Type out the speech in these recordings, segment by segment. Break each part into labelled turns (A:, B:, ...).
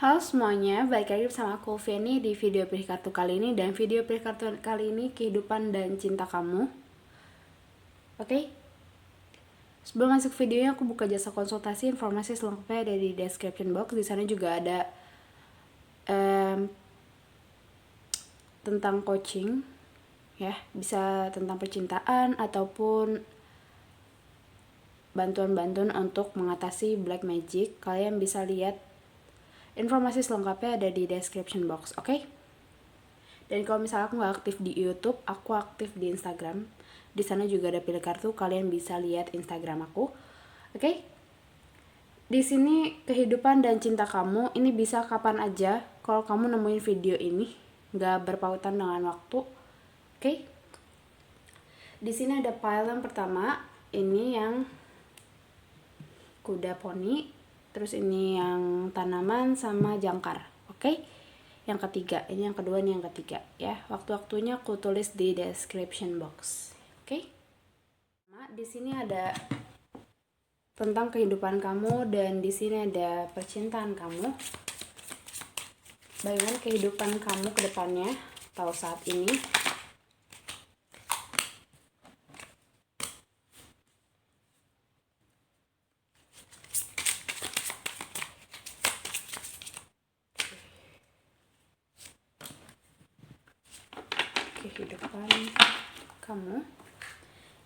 A: Halo semuanya, balik lagi bersama aku Feni di video pilih kartu kali ini. Dan video pilih kartu kali ini kehidupan dan cinta kamu. Oke? Sebelum masuk videonya, aku buka jasa konsultasi. Informasi selengkapnya ada di description box. Di sana juga ada tentang coaching, ya, bisa tentang percintaan ataupun bantuan-bantuan untuk mengatasi black magic. Kalian bisa lihat informasi selengkapnya ada di description box, oke? Dan kalau misalnya aku nggak aktif di YouTube, aku aktif di Instagram. Di sana juga ada pilih kartu, kalian bisa lihat Instagram aku, oke? Di sini kehidupan dan cinta kamu ini bisa kapan aja. Kalau kamu nemuin video ini, nggak berpautan dengan waktu, oke? Di sini ada pile yang pertama, ini yang kuda poni, terus ini yang tanaman sama jangkar, oke? Yang ketiga, ini yang kedua, ini yang ketiga ya. Waktu-waktunya aku tulis di description box, oke? Di sini ada tentang kehidupan kamu dan di sini ada percintaan kamu. Bagaimana kehidupan kamu ke depannya atau saat ini? Kehidupan kamu.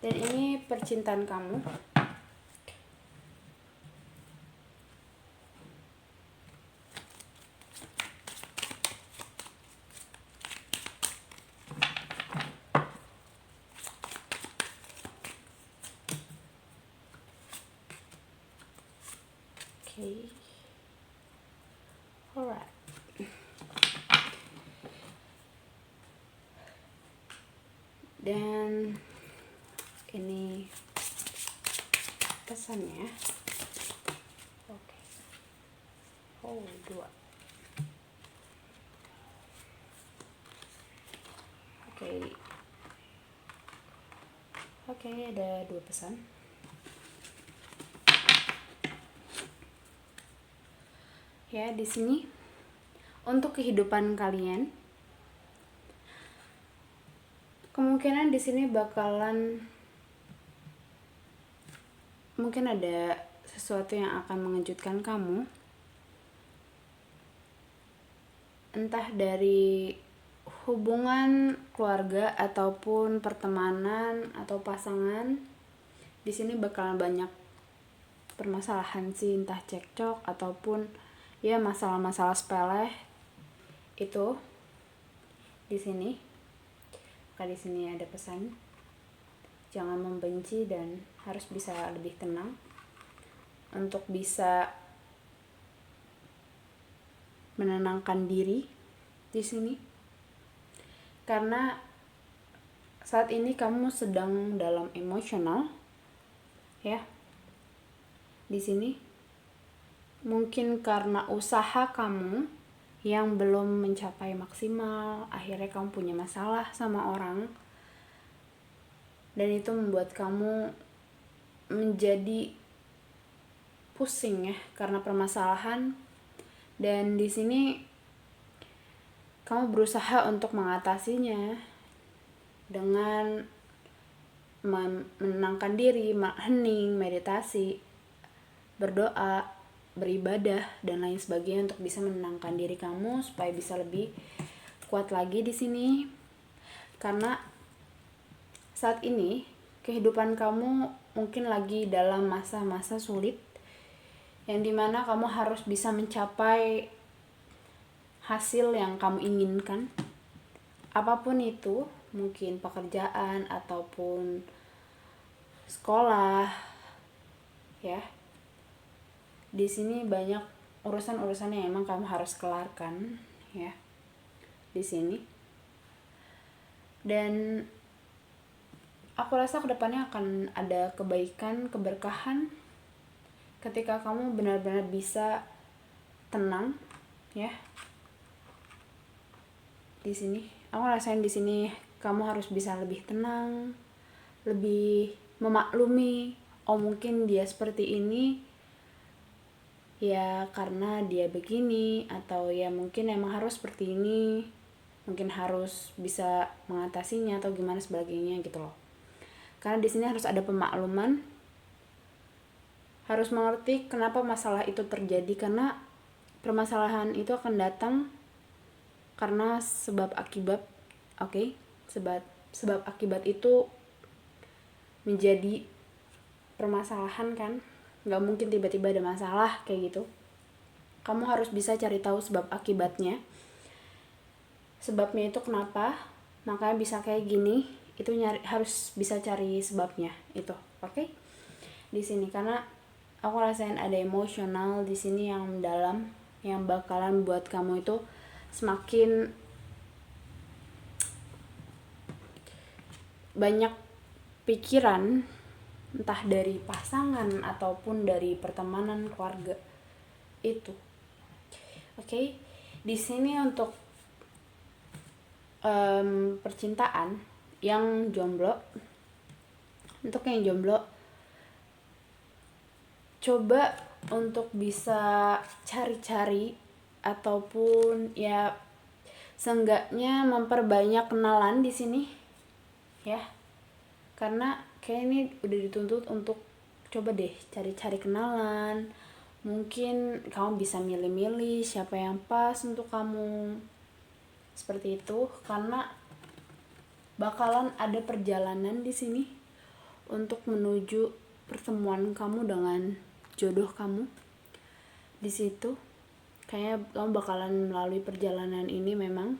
A: Dan ini percintaan kamu. Oke. Alright. Dan ini pesannya. Oke. Oh, 2. Oke. Oke, ada 2 pesan. Ya, di sini untuk kehidupan kalian, kemungkinan di sini bakalan mungkin ada sesuatu yang akan mengejutkan kamu, entah dari hubungan keluarga ataupun pertemanan atau pasangan. Di sini bakalan banyak permasalahan sih, entah cekcok ataupun ya masalah-masalah sepele itu di sini. Maka di sini ada pesan, jangan membenci dan harus bisa lebih tenang untuk bisa menenangkan diri di sini. Karena saat ini kamu sedang dalam emosional, ya. Di sini mungkin karena usaha kamu yang belum mencapai maksimal, akhirnya kamu punya masalah sama orang, dan itu membuat kamu menjadi pusing ya karena permasalahan. Dan di sini kamu berusaha untuk mengatasinya dengan menenangkan diri, hening, meditasi, berdoa, beribadah dan lain sebagainya untuk bisa menenangkan diri kamu supaya bisa lebih kuat lagi di sini. Karena saat ini kehidupan kamu mungkin lagi dalam masa-masa sulit yang dimana kamu harus bisa mencapai hasil yang kamu inginkan, apapun itu, mungkin pekerjaan ataupun sekolah, ya. Di sini banyak urusan-urusan yang emang kamu harus kelarkan, ya, di sini. Dan aku rasa kedepannya akan ada kebaikan, keberkahan ketika kamu benar-benar bisa tenang, ya. Di sini aku rasain di sini kamu harus bisa lebih tenang, lebih memaklumi, oh mungkin dia seperti ini, ya karena dia begini, atau ya mungkin emang harus seperti ini, mungkin harus bisa mengatasinya atau gimana sebagainya gitu loh. Karena di sini harus ada pemakluman, harus mengerti kenapa masalah itu terjadi, karena permasalahan itu akan datang karena sebab akibat. Oke? Sebab akibat itu menjadi permasalahan kan, nggak mungkin tiba-tiba ada masalah kayak gitu. Kamu harus bisa cari tahu sebab akibatnya, sebabnya itu kenapa, makanya bisa kayak gini, itu harus bisa cari sebabnya itu. Oke? Di sini karena aku rasain ada emosional di sini yang mendalam, yang bakalan buat kamu itu semakin banyak pikiran, entah dari pasangan ataupun dari pertemanan, keluarga itu. Oke? Di sini untuk percintaan yang jomblo, untuk yang jomblo coba untuk bisa cari-cari ataupun ya seenggaknya memperbanyak kenalan di sini ya, karena kayak ini udah dituntut untuk coba deh cari-cari kenalan. Mungkin kamu bisa milih-milih siapa yang pas untuk kamu, seperti itu, karena bakalan ada perjalanan di sini untuk menuju pertemuan kamu dengan jodoh kamu. Di situ kayaknya kamu bakalan melalui perjalanan ini, memang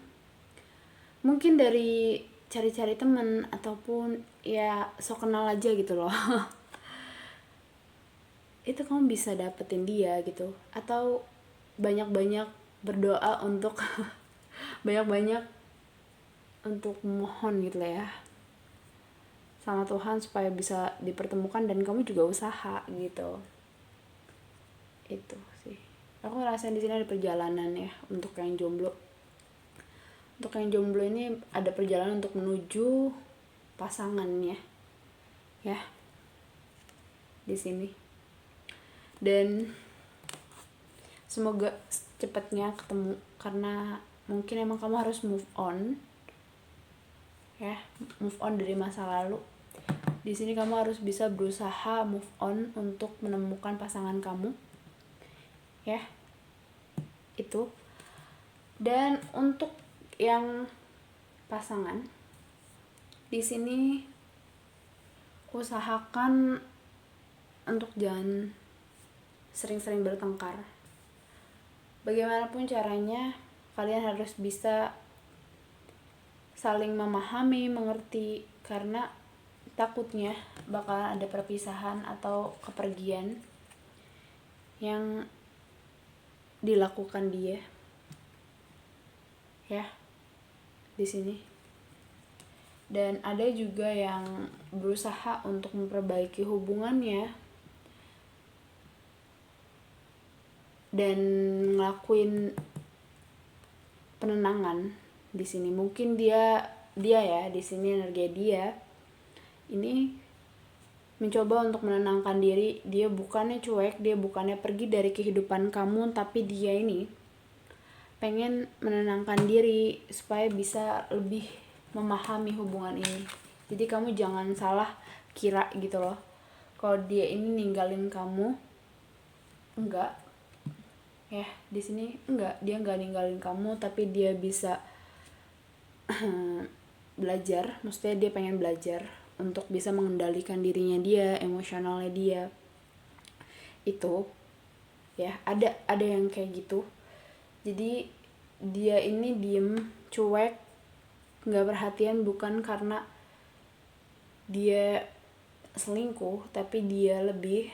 A: mungkin dari cari-cari teman ataupun ya sok kenal aja gitu loh. Itu kamu bisa dapetin dia gitu, atau banyak-banyak berdoa untuk banyak-banyak untuk mohon gitu lah ya sama Tuhan supaya bisa dipertemukan, dan kamu juga usaha gitu. Itu sih aku ngerasain di sini ada perjalanan ya untuk yang jomblo. Untuk yang jomblo ini ada perjalanan untuk menuju pasangannya ya di sini, dan semoga cepatnya ketemu, karena mungkin emang kamu harus move on ya, move on dari masa lalu. Di sini kamu harus bisa berusaha move on untuk menemukan pasangan kamu ya, itu. Dan untuk yang pasangan di sini usahakan untuk jangan sering-sering bertengkar. Bagaimanapun caranya kalian harus bisa saling memahami, mengerti, karena takutnya bakalan ada perpisahan atau kepergian yang dilakukan dia ya di sini. Dan ada juga yang berusaha untuk memperbaiki hubungannya dan ngelakuin penenangan di sini. Mungkin dia ya di sini energi dia ini mencoba untuk menenangkan diri. Dia bukannya cuek, dia bukannya pergi dari kehidupan kamu, tapi dia ini pengen menenangkan diri supaya bisa lebih memahami hubungan ini. Jadi kamu jangan salah kira gitu loh, kalau dia ini ninggalin kamu. Enggak ya, di sini enggak, dia enggak ninggalin kamu, tapi dia bisa belajar. Maksudnya dia pengen belajar untuk bisa mengendalikan dirinya dia, emosionalnya dia. Itu ya, ada yang kayak gitu. Jadi dia ini diem, cuek, nggak perhatian, bukan karena dia selingkuh, tapi dia lebih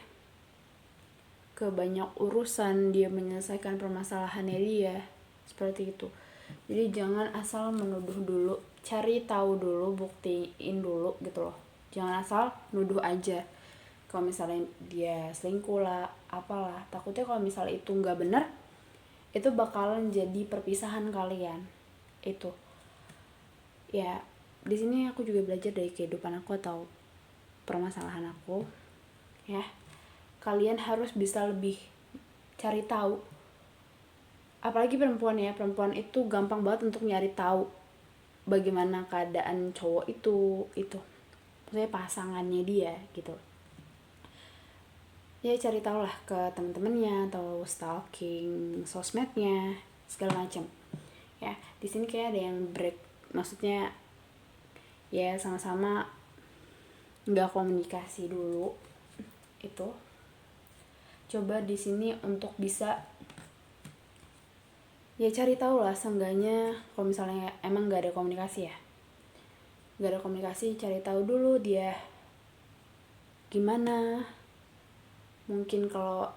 A: ke banyak urusan, dia menyelesaikan permasalahannya dia, seperti itu. Jadi jangan asal menuduh dulu, cari tahu dulu, buktiin dulu gitu loh. Jangan asal nuduh aja. Kalau misalnya dia selingkuh lah, apalah, takutnya kalau misalnya itu nggak benar, itu bakalan jadi perpisahan kalian. Itu ya, di sini aku juga belajar dari kehidupan aku atau permasalahan aku ya. Kalian harus bisa lebih cari tahu. Apalagi perempuan ya, perempuan itu gampang banget untuk nyari tahu bagaimana keadaan cowok itu maksudnya pasangannya dia gitu. Ya cari tahu lah ke teman-temannya atau stalking sosmednya segala macam. Ya di sini kayak ada yang break, maksudnya ya sama-sama nggak komunikasi dulu. Itu coba di sini untuk bisa ya cari tahu lah, seenggaknya kalau misalnya emang nggak ada komunikasi ya, nggak ada komunikasi, cari tahu dulu dia gimana. Mungkin kalau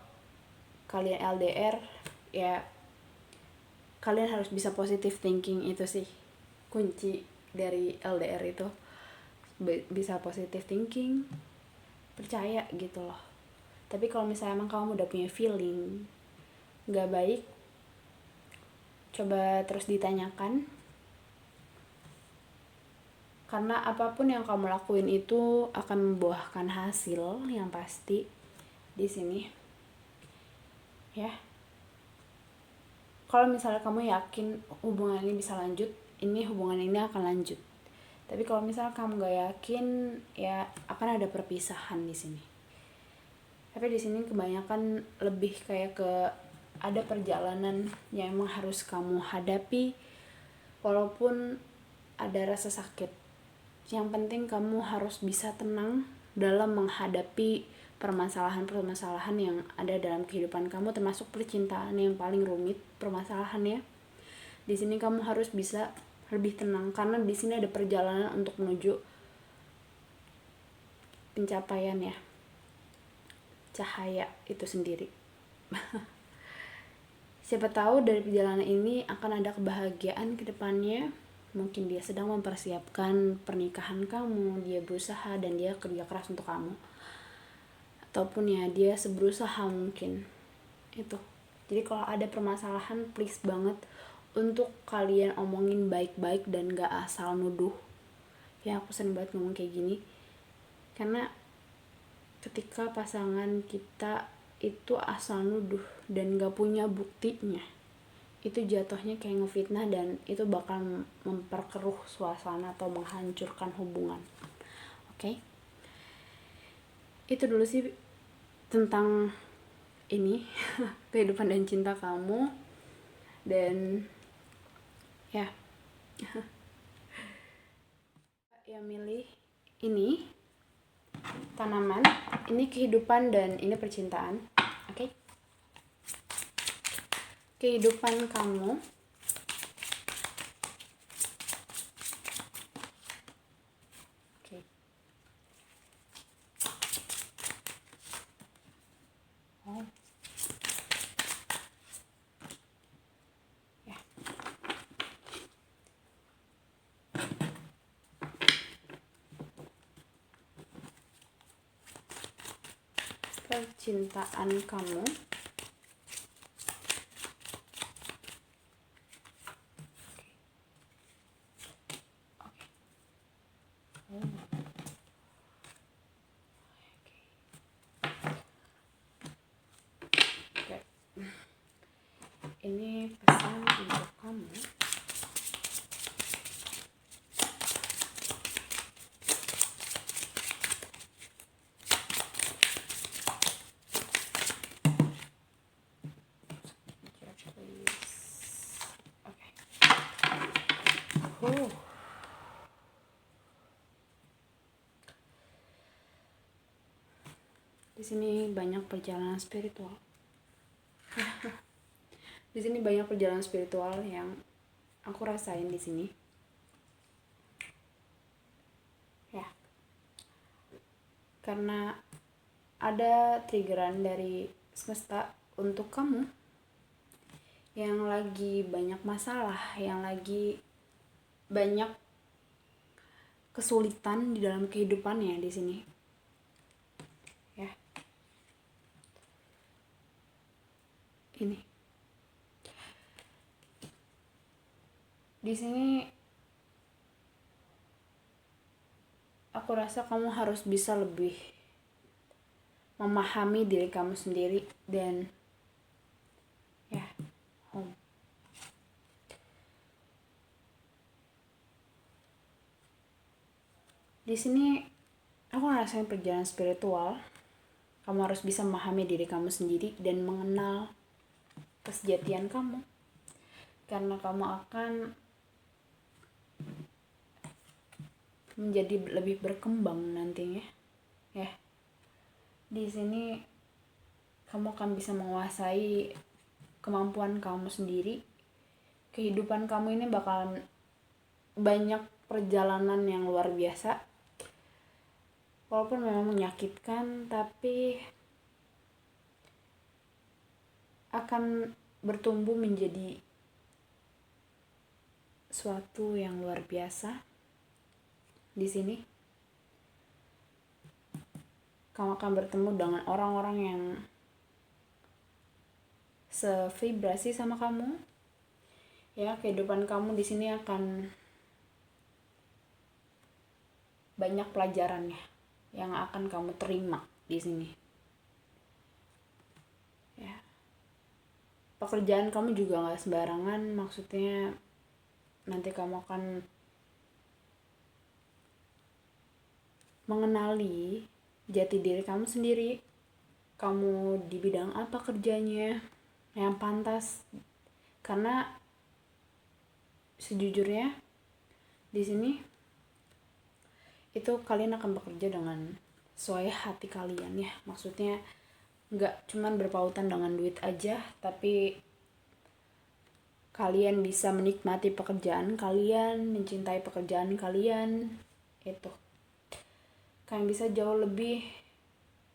A: kalian LDR ya kalian harus bisa positive thinking, itu sih kunci dari LDR itu, bisa positive thinking, percaya gitu loh. Tapi kalau misalnya emang kamu udah punya feeling nggak baik, coba terus ditanyakan, karena apapun yang kamu lakuin itu akan membuahkan hasil yang pasti di sini ya. Kalau misalnya kamu yakin hubungan ini bisa lanjut, hubungan ini akan lanjut. Tapi kalau misalnya kamu nggak yakin, ya akan ada perpisahan di sini. Tapi di sini kebanyakan lebih kayak ke ada perjalanan yang emang harus kamu hadapi, walaupun ada rasa sakit. Yang penting kamu harus bisa tenang dalam menghadapi permasalahan-permasalahan yang ada dalam kehidupan kamu, termasuk percintaan yang paling rumit permasalahannya. Di sini kamu harus bisa lebih tenang, karena di sini ada perjalanan untuk menuju pencapaian ya, cahaya itu sendiri. Siapa tahu dari perjalanan ini akan ada kebahagiaan ke depannya. Mungkin dia sedang mempersiapkan pernikahan kamu, dia berusaha dan dia kerja keras untuk kamu. Ataupun ya dia seberusaha mungkin. Itu. Jadi kalau ada permasalahan, please banget untuk kalian omongin baik-baik dan gak asal nuduh. Ya aku sering banget ngomong kayak gini. Karena ketika pasangan kita itu asal nuduh dan gak punya buktinya, itu jatuhnya kayak ngefitnah dan itu bakal memperkeruh suasana atau menghancurkan hubungan. Oke? Itu dulu sih tentang ini kehidupan dan cinta kamu. Dan ya yang milih ini tanaman, ini kehidupan dan ini percintaan. Oke? Kehidupan kamu oke. Oh. Ya. Percintaan kamu ini pesan untuk kamu. Oke. Di sini banyak perjalanan spiritual. Di sini banyak perjalanan spiritual yang aku rasain di sini. Ya. Karena ada triggeran dari semesta untuk kamu yang lagi banyak masalah, yang lagi banyak kesulitan di dalam kehidupannya di sini. Ya. Ini. Di sini aku rasa kamu harus bisa lebih memahami diri kamu sendiri dan Di sini aku ngerasain perjalanan spiritual. Kamu harus bisa memahami diri kamu sendiri dan mengenal kesejatian kamu, karena kamu akan menjadi lebih berkembang nantinya ya. Di sini kamu akan bisa menguasai kemampuan kamu sendiri. Kehidupan kamu ini bakalan banyak perjalanan yang luar biasa, walaupun memang menyakitkan, tapi akan bertumbuh menjadi suatu yang luar biasa. Di sini kamu akan bertemu dengan orang-orang yang sevibrasi sama kamu. Ya, kehidupan kamu di sini akan banyak pelajarannya yang akan kamu terima di sini. Ya. Pekerjaan kamu juga nggak sembarangan, maksudnya nanti kamu akan mengenali jati diri kamu sendiri. Kamu di bidang apa kerjanya yang pantas, karena sejujurnya di sini itu kalian akan bekerja dengan sesuai hati kalian ya. Maksudnya nggak cuman berpautan dengan duit aja, tapi kalian bisa menikmati pekerjaan kalian, mencintai pekerjaan kalian. Itu kalian bisa jauh lebih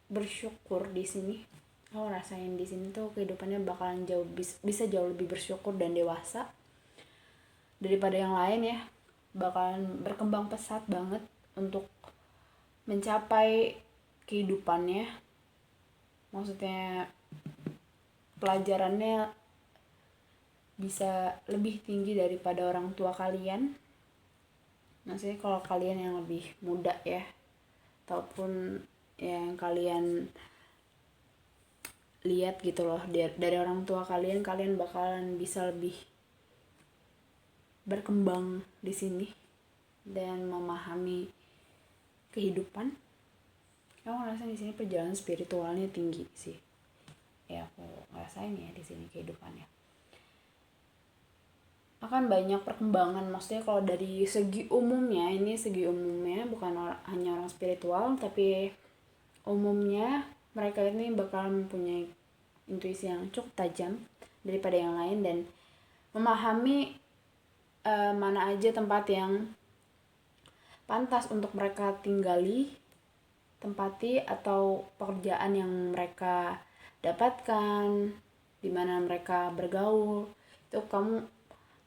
A: bersyukur di sini. Aku rasain di sini tuh kehidupannya bakalan bisa jauh lebih bersyukur dan dewasa daripada yang lain ya. Bakalan berkembang pesat banget untuk mencapai kehidupannya. Maksudnya pelajarannya bisa lebih tinggi daripada orang tua kalian. Maksudnya kalau kalian yang lebih muda ya, ataupun yang kalian lihat gitu loh dari orang tua kalian bakalan bisa lebih berkembang di sini dan memahami kehidupan. Aku ngerasa di sini perjalanan spiritualnya tinggi sih. Ya aku ngerasain ya di sini kehidupannya akan banyak perkembangan. Maksudnya kalau dari segi umumnya, ini segi umumnya bukan hanya orang spiritual, tapi umumnya mereka ini bakal mempunyai intuisi yang cukup tajam daripada yang lain dan memahami mana aja tempat yang pantas untuk mereka tinggali, tempati, atau pekerjaan yang mereka dapatkan, di mana mereka bergaul. Itu kamu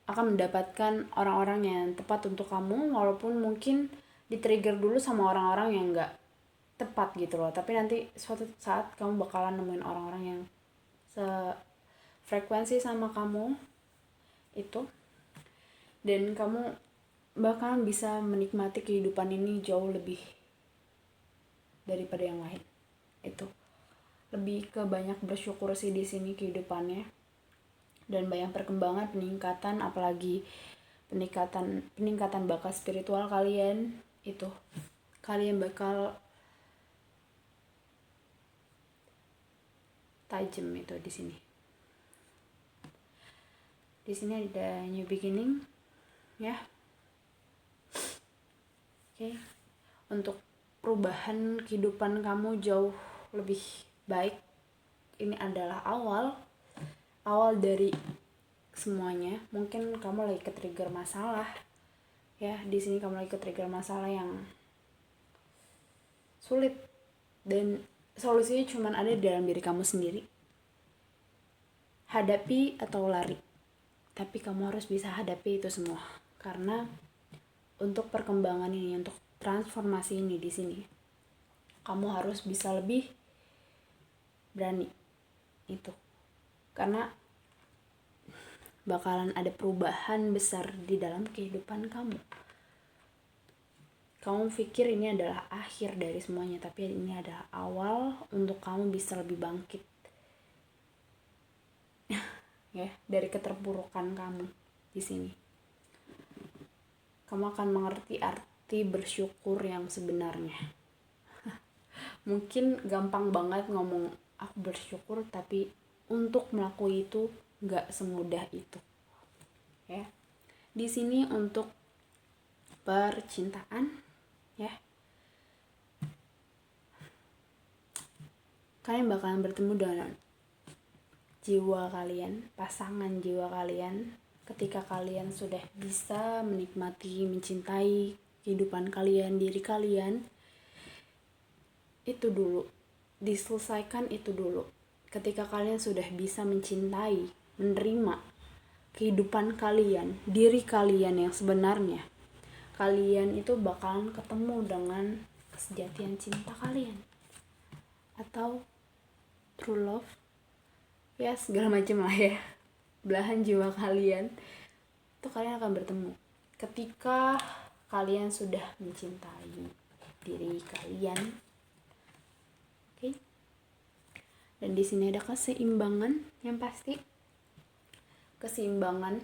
A: akan mendapatkan orang-orang yang tepat untuk kamu, walaupun mungkin di-trigger dulu sama orang-orang yang gak tepat gitu loh. Tapi nanti suatu saat kamu bakalan nemuin orang-orang yang sefrekuensi sama kamu itu, dan kamu bakalan bisa menikmati kehidupan ini jauh lebih daripada yang lain. Itu lebih ke banyak bersyukur sih di sini kehidupannya, dan banyak perkembangan, peningkatan, apalagi peningkatan bakat spiritual kalian. Itu kalian bakal tajam itu di sini. Di sini ada new beginning ya. Oke. Untuk perubahan kehidupan kamu jauh lebih baik, ini adalah awal dari semuanya. Mungkin kamu lagi ke-trigger masalah ya. Di sini kamu lagi ke-trigger masalah yang sulit dan solusinya cuma ada di dalam diri kamu sendiri. Hadapi atau lari, tapi kamu harus bisa hadapi itu semua, karena untuk perkembangan ini, untuk transformasi ini di sini, kamu harus bisa lebih berani itu, karena bakalan ada perubahan besar di dalam kehidupan kamu. Kamu pikir ini adalah akhir dari semuanya, tapi ini adalah awal untuk kamu bisa lebih bangkit ya dari keterpurukan kamu di sini. Kamu akan mengerti arti bersyukur yang sebenarnya. Mungkin gampang banget ngomong aku bersyukur, tapi untuk melakukan itu nggak semudah itu. Ya, di sini untuk percintaan, ya, kalian bakalan bertemu dengan jiwa kalian, pasangan jiwa kalian, ketika kalian sudah bisa menikmati, mencintai kehidupan kalian, diri kalian. Itu dulu, diselesaikan itu dulu. Ketika kalian sudah bisa mencintai, menerima kehidupan kalian, diri kalian yang sebenarnya, kalian itu bakalan ketemu dengan kesejatian cinta kalian atau true love, ya segala macam lah ya, belahan jiwa kalian itu kalian akan bertemu ketika kalian sudah mencintai diri kalian. Oke. Dan di sini ada keseimbangan, yang pasti keseimbangan.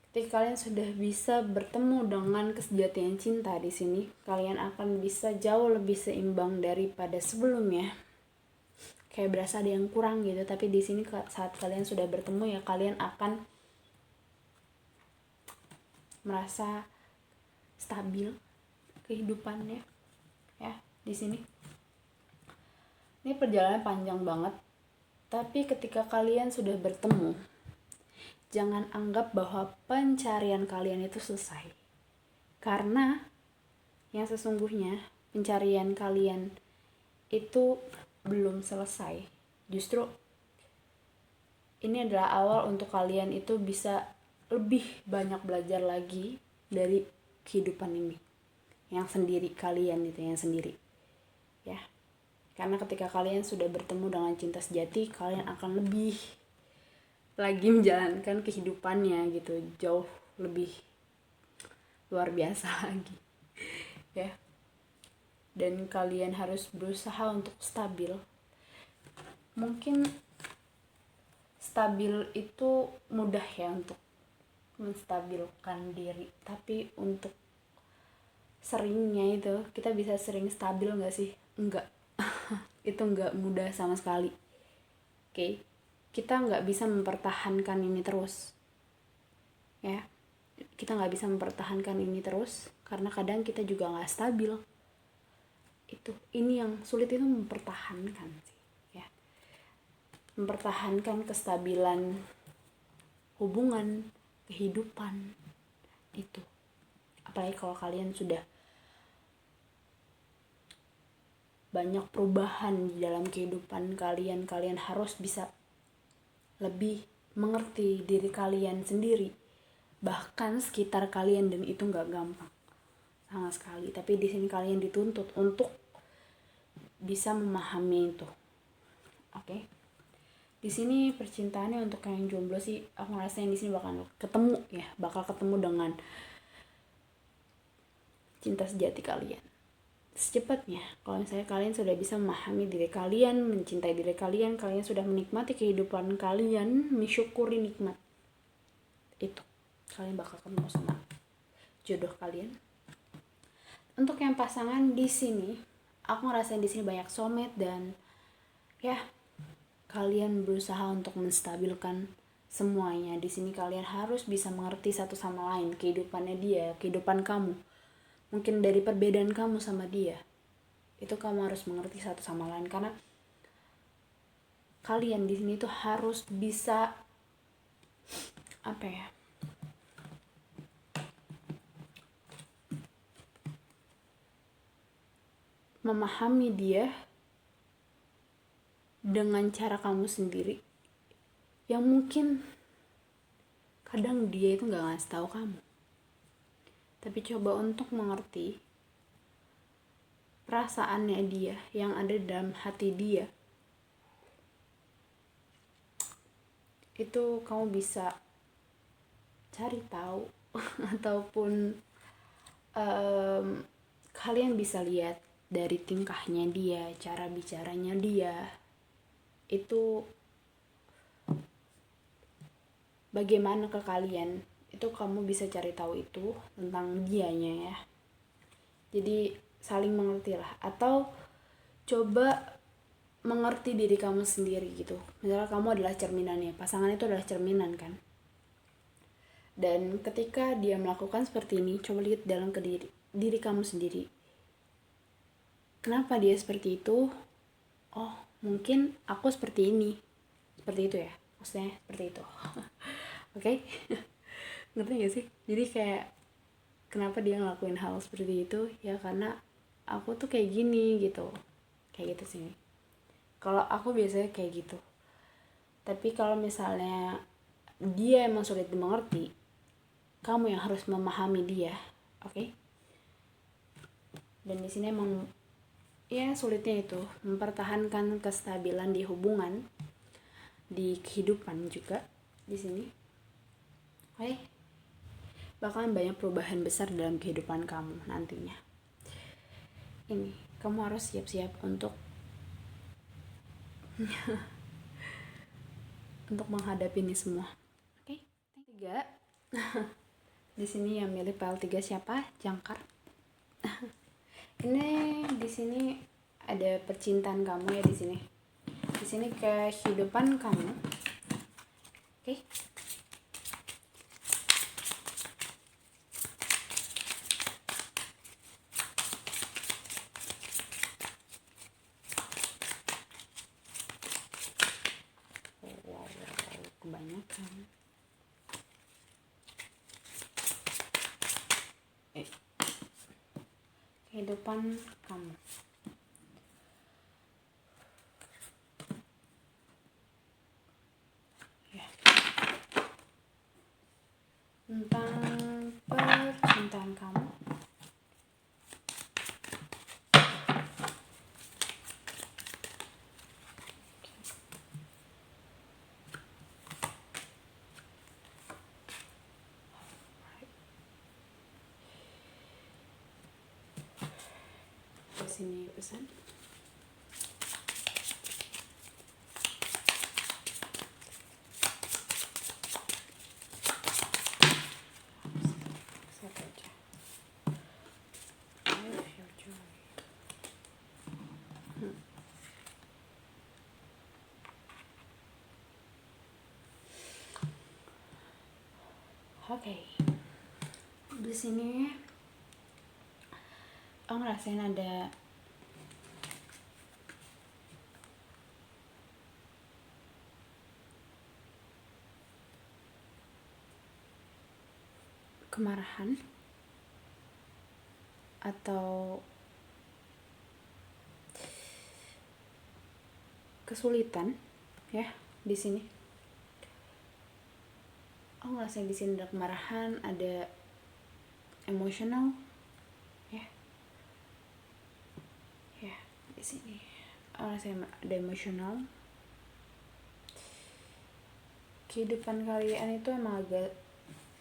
A: Ketika kalian sudah bisa bertemu dengan kesejatian cinta di sini, kalian akan bisa jauh lebih seimbang daripada sebelumnya. Kayak berasa ada yang kurang gitu, tapi di sini saat kalian sudah bertemu ya kalian akan merasa stabil kehidupannya. Ya, di sini. Ini perjalanan panjang banget, tapi ketika kalian sudah bertemu, jangan anggap bahwa pencarian kalian itu selesai. Karena yang sesungguhnya pencarian kalian itu belum selesai. Justru ini adalah awal untuk kalian itu bisa lebih banyak belajar lagi dari kehidupan ini. Yang sendiri kalian itu, yang sendiri. Ya. Karena ketika kalian sudah bertemu dengan cinta sejati, kalian akan lebih lagi menjalankan kehidupannya gitu, jauh lebih luar biasa lagi. Ya. Dan kalian harus berusaha untuk stabil. Mungkin stabil itu mudah ya untuk menstabilkan diri, tapi untuk seringnya itu kita bisa sering stabil gak sih? Enggak. Itu enggak mudah sama sekali. Oke. Kita enggak bisa mempertahankan ini terus. Ya. Kita enggak bisa mempertahankan ini terus karena kadang kita juga enggak stabil. Ini yang sulit, itu mempertahankan sih, ya. Mempertahankan kestabilan hubungan, kehidupan itu. Apalagi kalau kalian sudah banyak perubahan di dalam kehidupan kalian, kalian harus bisa lebih mengerti diri kalian sendiri, bahkan sekitar kalian, dan itu nggak gampang sama sekali. Tapi di sini kalian dituntut untuk bisa memahami itu. Oke. Di sini percintaannya untuk yang jomblo sih, aku ngerasain di sini bakal ketemu dengan cinta sejati kalian secepatnya. Kalau misalnya kalian sudah bisa memahami diri kalian, mencintai diri kalian, kalian sudah menikmati kehidupan kalian, mensyukuri nikmat itu, kalian bakal ketemu sama jodoh kalian. Untuk yang pasangan di sini, aku ngerasain di sini banyak soulmate, dan ya kalian berusaha untuk menstabilkan semuanya. Di sini kalian harus bisa mengerti satu sama lain, kehidupannya dia, kehidupan kamu. Mungkin dari perbedaan kamu sama dia, itu kamu harus mengerti satu sama lain, karena kalian di sini tuh harus bisa memahami dia dengan cara kamu sendiri, yang mungkin kadang dia itu nggak ngasih tahu kamu. Tapi coba untuk mengerti perasaannya dia, yang ada dalam hati dia. Itu kamu bisa cari tahu ataupun kalian bisa lihat dari tingkahnya dia, cara bicaranya dia, itu bagaimana ke kalian itu kamu bisa cari tahu itu tentang dianya ya. Jadi saling mengerti lah, atau coba mengerti diri kamu sendiri gitu. Misalnya kamu adalah cerminannya, pasangan itu adalah cerminan kan. Dan ketika dia melakukan seperti ini, coba lihat dalam ke diri kamu sendiri. Kenapa dia seperti itu? Oh, mungkin aku seperti ini. Seperti itu ya. Maksudnya seperti itu. Oke? Ngerti gak sih? Jadi kayak kenapa dia ngelakuin hal seperti itu? Ya karena aku tuh kayak gini gitu. Kayak gitu sih. Kalau aku biasanya kayak gitu. Tapi kalau misalnya dia emang sulit dimengerti, kamu yang harus memahami dia, oke? Dan di sini emang ya sulitnya itu mempertahankan kestabilan di hubungan, di kehidupan juga di sini. Oke? Bakalan banyak perubahan besar dalam kehidupan kamu nantinya. Ini, kamu harus siap-siap untuk untuk menghadapi ini semua. Oke? 3. Di sini yang milih PL3 siapa? Jangkar. Ini di sini ada percintaan kamu ya di sini. Di sini kehidupan kamu. Oke? Wow, kebanyakan. Kehidupan kamu. Ya. Tentang percintaan kamu. Di sini pesan. Satu aja. Live your joy. Oke. Di sini aku ngerasain ada kemarahan atau kesulitan ya di sini. Aku ngerasain di sini ada kemarahan, ada emosional ya. Ya, di sini aku ngerasain ada emosional. Kehidupan kalian itu emang agak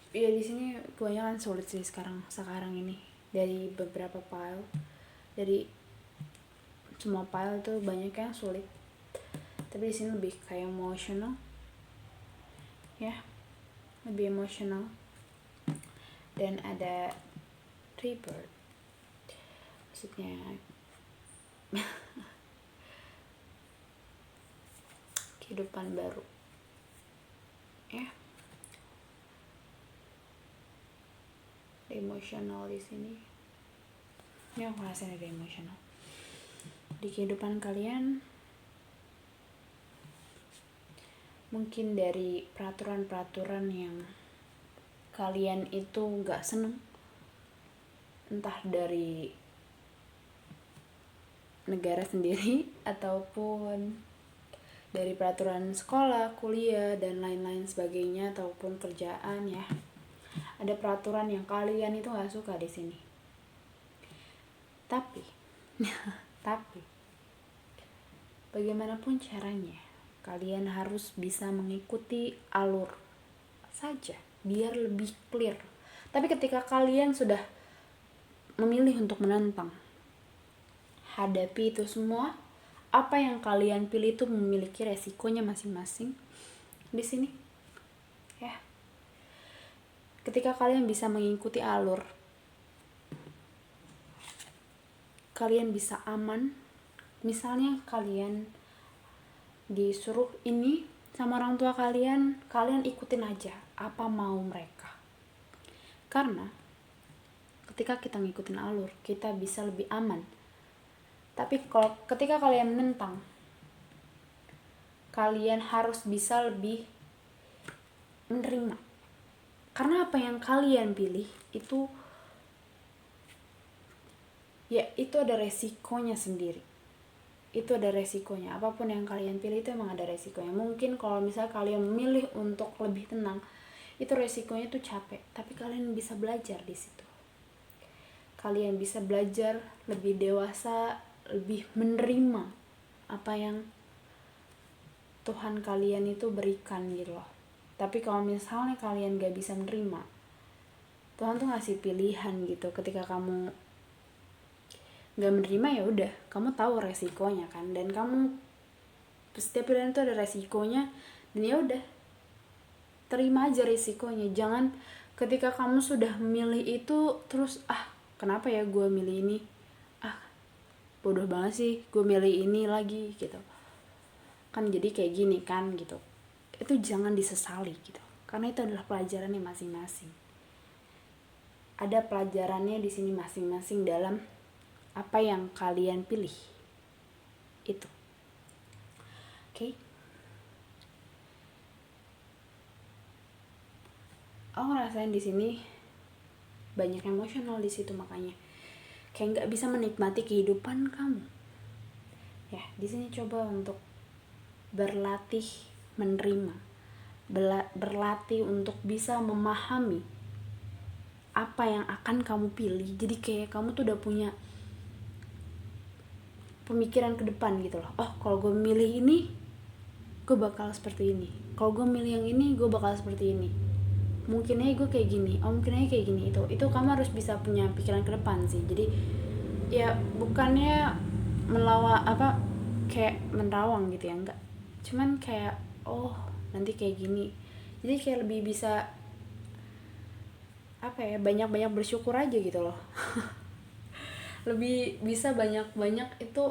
A: ya di sini kebanyakan sulit sih sekarang ini. Dari beberapa file, dari semua file tuh banyak yang sulit. Tapi di sini lebih kayak emosional. Ya. Lebih emosional. Dan ada rebirth. Maksudnya kehidupan baru. Ya. Emosional di sini. Ya, aku rasain ada emosional. Di kehidupan kalian mungkin dari peraturan-peraturan yang kalian itu gak seneng, entah dari negara sendiri ataupun dari peraturan sekolah, kuliah, dan lain-lain sebagainya, ataupun kerjaan ya. Ada peraturan yang kalian itu gak suka di sini. Tapi bagaimanapun caranya, kalian harus bisa mengikuti alur saja biar lebih clear. Tapi ketika kalian sudah memilih untuk menentang, hadapi itu semua. Apa yang kalian pilih itu memiliki resikonya masing-masing di sini. Ya. ketika kalian bisa mengikuti alur, kalian bisa aman. Misalnya kalian disuruh ini sama orang tua kalian, kalian ikutin aja apa mau mereka. Karena ketika kita ngikutin alur, kita bisa lebih aman. Tapi kalau ketika kalian menentang, kalian harus bisa lebih menerima. Karena apa yang kalian pilih itu, ya itu ada resikonya sendiri. Itu ada resikonya. Apapun yang kalian pilih itu emang ada resikonya. Mungkin kalau misalnya kalian memilih untuk lebih tenang, itu resikonya tuh capek. Tapi kalian bisa belajar di situ. Kalian bisa belajar lebih dewasa, lebih menerima apa yang Tuhan kalian itu berikan gitu loh. Tapi kalau misalnya kalian gak bisa menerima, Tuhan tuh ngasih pilihan gitu. Ketika kamu gak menerima, ya udah, kamu tahu resikonya kan, dan kamu setiap pilihan itu ada resikonya, dan ya udah, terima aja resikonya. Jangan ketika kamu sudah memilih itu terus kenapa ya gue milih ini, bodoh banget sih gue milih ini lagi gitu kan, jadi kayak gini kan gitu. Itu jangan disesali gitu, karena itu adalah pelajarannya masing-masing. Ada pelajarannya di sini masing-masing dalam apa yang kalian pilih itu. Oke. Aku ngerasain di sini banyak emosional di situ, makanya kayak nggak bisa menikmati kehidupan kamu. Ya, di sini coba untuk berlatih menerima, berlatih untuk bisa memahami apa yang akan kamu pilih. Jadi kayak kamu tuh udah punya pemikiran ke depan gitu loh. Oh, kalau gue milih ini, gue bakal seperti ini. Kalau gue milih yang ini, gue bakal seperti ini. Mungkin aja gue kayak gini. Oh, mungkin aja kayak gini. Itu kamu harus bisa punya pikiran ke depan sih. Jadi ya bukannya kayak menerawang gitu ya, enggak. Cuman kayak nanti kayak gini. Jadi kayak lebih bisa banyak-banyak bersyukur aja gitu loh. Lebih bisa banyak-banyak itu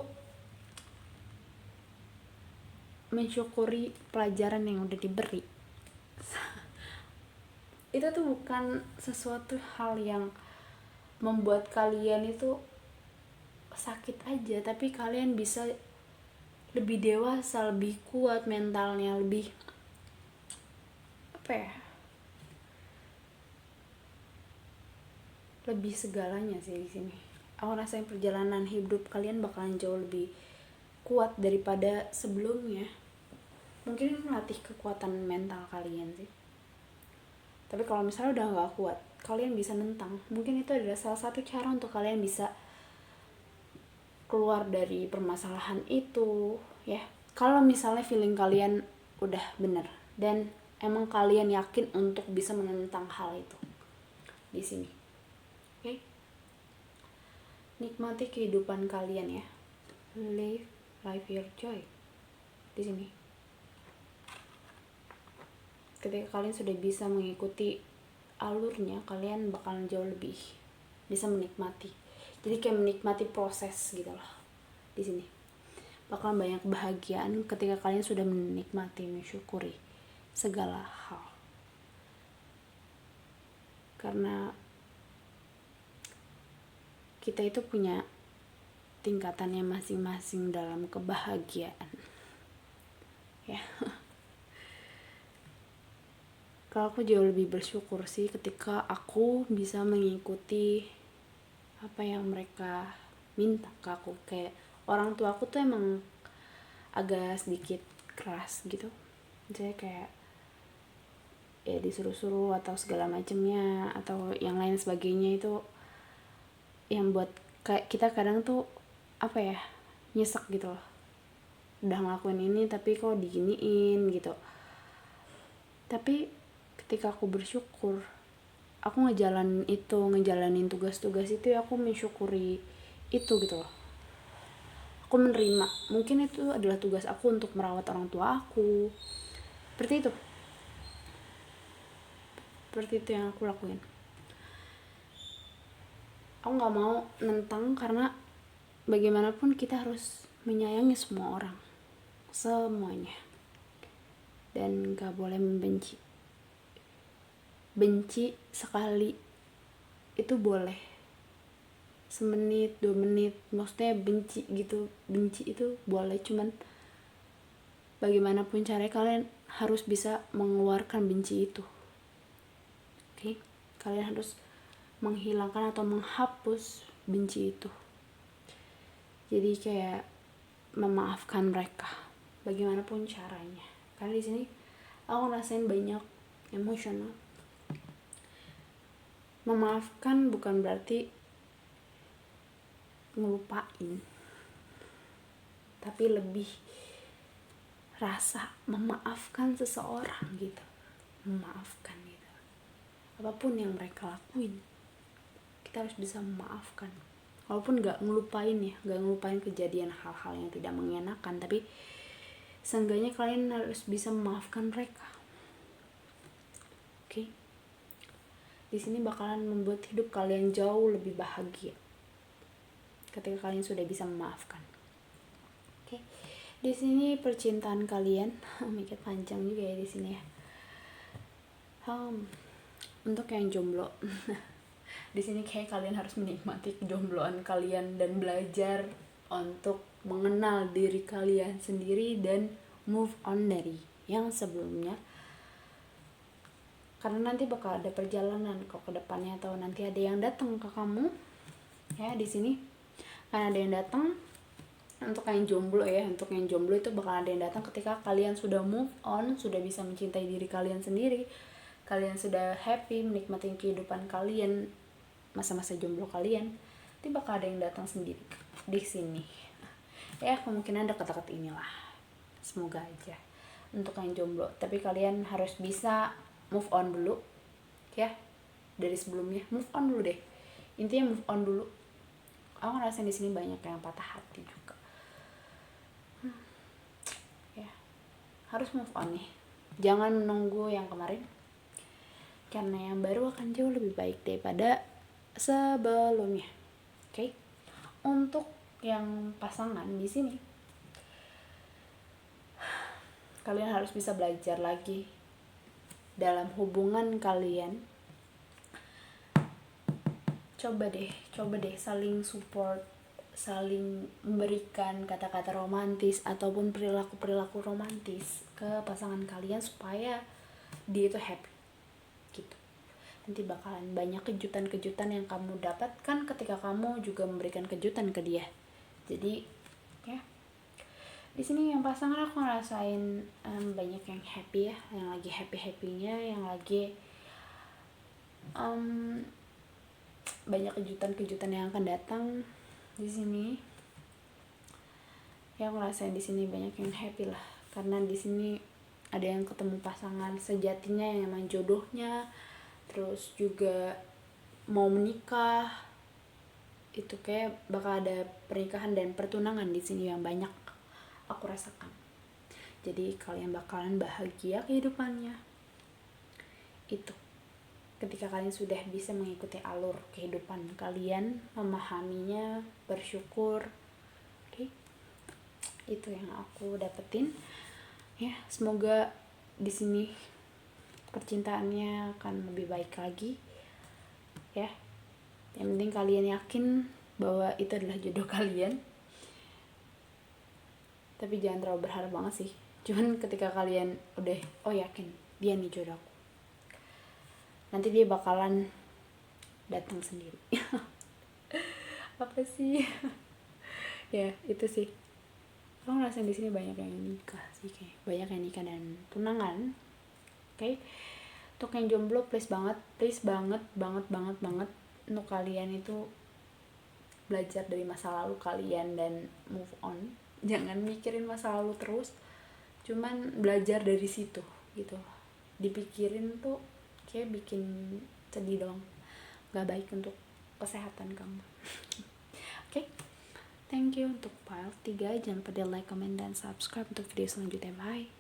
A: mensyukuri pelajaran yang udah diberi. Itu tuh bukan sesuatu hal yang membuat kalian itu sakit aja, tapi kalian bisa lebih dewasa, lebih kuat mentalnya, lebih lebih segalanya sih di sini. Aku rasain perjalanan hidup kalian bakalan jauh lebih kuat daripada sebelumnya. Mungkin melatih kekuatan mental kalian sih. Tapi kalau misalnya udah gak kuat, kalian bisa nentang. Mungkin itu adalah salah satu cara untuk kalian bisa keluar dari permasalahan itu, ya. Kalau misalnya feeling kalian udah bener dan emang kalian yakin untuk bisa menentang hal itu di sini. Oke? Nikmati kehidupan kalian ya. Live your joy di sini. Ketika kalian sudah bisa mengikuti alurnya, kalian bakalan jauh lebih bisa menikmati. Jadi kayak menikmati proses gitu loh di sini. Bakalan banyak kebahagiaan ketika kalian sudah menikmati, mensyukuri segala hal. Karena kita itu punya tingkatannya masing-masing dalam kebahagiaan. Ya. Kalau aku jauh lebih bersyukur sih ketika aku bisa mengikuti apa yang mereka minta ke aku. Kayak orang tua aku tuh emang agak sedikit keras gitu. Jadi kayak ya disuruh-suruh atau segala macamnya atau yang lain sebagainya, itu yang buat kayak kita kadang tuh nyesek gitu loh. Udah ngelakuin ini tapi kok diginiin gitu. Tapi ketika aku bersyukur, aku ngejalanin tugas-tugas itu ya, aku mensyukuri itu gitu loh. Aku menerima, mungkin itu adalah tugas aku untuk merawat orang tua aku. Seperti itu. seperti itu yang aku lakuin. Aku nggak mau nentang, karena bagaimanapun kita harus menyayangi semua orang, semuanya, dan nggak boleh membenci. Benci sekali itu boleh, semenit 2 menit, maksudnya benci gitu, benci itu boleh, cuman bagaimanapun caranya kalian harus bisa mengeluarkan benci itu. Oke? Kalian harus menghilangkan atau menghapus benci itu. Jadi kayak memaafkan mereka bagaimanapun caranya. Karena di sini aku ngerasain banyak emosional. Memaafkan bukan berarti ngelupain, tapi lebih rasa memaafkan seseorang gitu. Memaafkan gitu. Apapun yang mereka lakuin, kita harus bisa memaafkan. Walaupun gak ngelupain ya, gak ngelupain kejadian hal-hal yang tidak mengenakan, tapi seenggaknya kalian harus bisa memaafkan mereka. Oke? Di sini bakalan membuat hidup kalian jauh lebih bahagia ketika kalian sudah bisa memaafkan. Oke? Di sini percintaan kalian mikir panjang juga ya di sini ya. Untuk yang jomblo, di sini kayak kalian harus menikmati kejombloan kalian dan belajar untuk mengenal diri kalian sendiri dan move on dari yang sebelumnya. Karena nanti bakal ada perjalanan kok ke depannya, atau nanti ada yang datang ke kamu ya di sini. Karena ada yang datang untuk yang jomblo ya, untuk yang jomblo itu bakal ada yang datang ketika kalian sudah move on, sudah bisa mencintai diri kalian sendiri. Kalian sudah happy menikmati kehidupan kalian, masa-masa jomblo kalian, nanti bakal ada yang datang sendiri di sini. Ya kemungkinan dekat-dekat inilah. Semoga aja untuk yang jomblo. Tapi kalian harus bisa move on dulu, ya dari sebelumnya. Move on dulu deh. Intinya move on dulu. Aku ngerasain di sini banyak yang patah hati juga. Ya harus move on nih. Jangan menunggu yang kemarin, karena yang baru akan jauh lebih baik daripada sebelumnya. Oke? Untuk yang pasangan di sini, kalian harus bisa belajar lagi dalam hubungan kalian. Coba deh saling support, saling memberikan kata-kata romantis ataupun perilaku romantis ke pasangan kalian supaya dia itu happy gitu. Nanti bakalan banyak kejutan-kejutan yang kamu dapatkan ketika kamu juga memberikan kejutan ke dia. Jadi ya di sini yang pasangan aku ngerasain banyak yang happy ya, yang lagi happy-happynya, yang lagi banyak kejutan-kejutan yang akan datang di sini. Yang ngerasain di sini banyak yang happy lah, karena di sini ada yang ketemu pasangan sejatinya yang emang jodohnya, terus juga mau menikah. Itu kayak bakal ada pernikahan dan pertunangan di sini yang banyak aku rasakan. Jadi kalian bakalan bahagia kehidupannya. Itu ketika kalian sudah bisa mengikuti alur kehidupan kalian, memahaminya, bersyukur. Oke? Itu yang aku dapetin. Ya, semoga di sini percintaannya akan lebih baik lagi. Ya. Yang penting kalian yakin bahwa itu adalah jodoh kalian. Tapi jangan terlalu berharap banget sih. Cuman ketika kalian udah yakin dia nih jodohku, nanti dia bakalan datang sendiri. Apa sih? Ya itu sih. Aku ngerasain di sini banyak yang nikah sih, kayak banyak yang nikah dan tunangan. Oke? Untuk yang jomblo please banget untuk kalian itu belajar dari masa lalu kalian dan move on. Jangan mikirin masa lalu terus, cuman belajar dari situ gitu. Dipikirin tuh kayak bikin sedih dong, gak baik untuk kesehatan kamu. Oke? Thank you untuk part 3. Jangan lupa di like, comment, dan subscribe untuk video selanjutnya. Bye.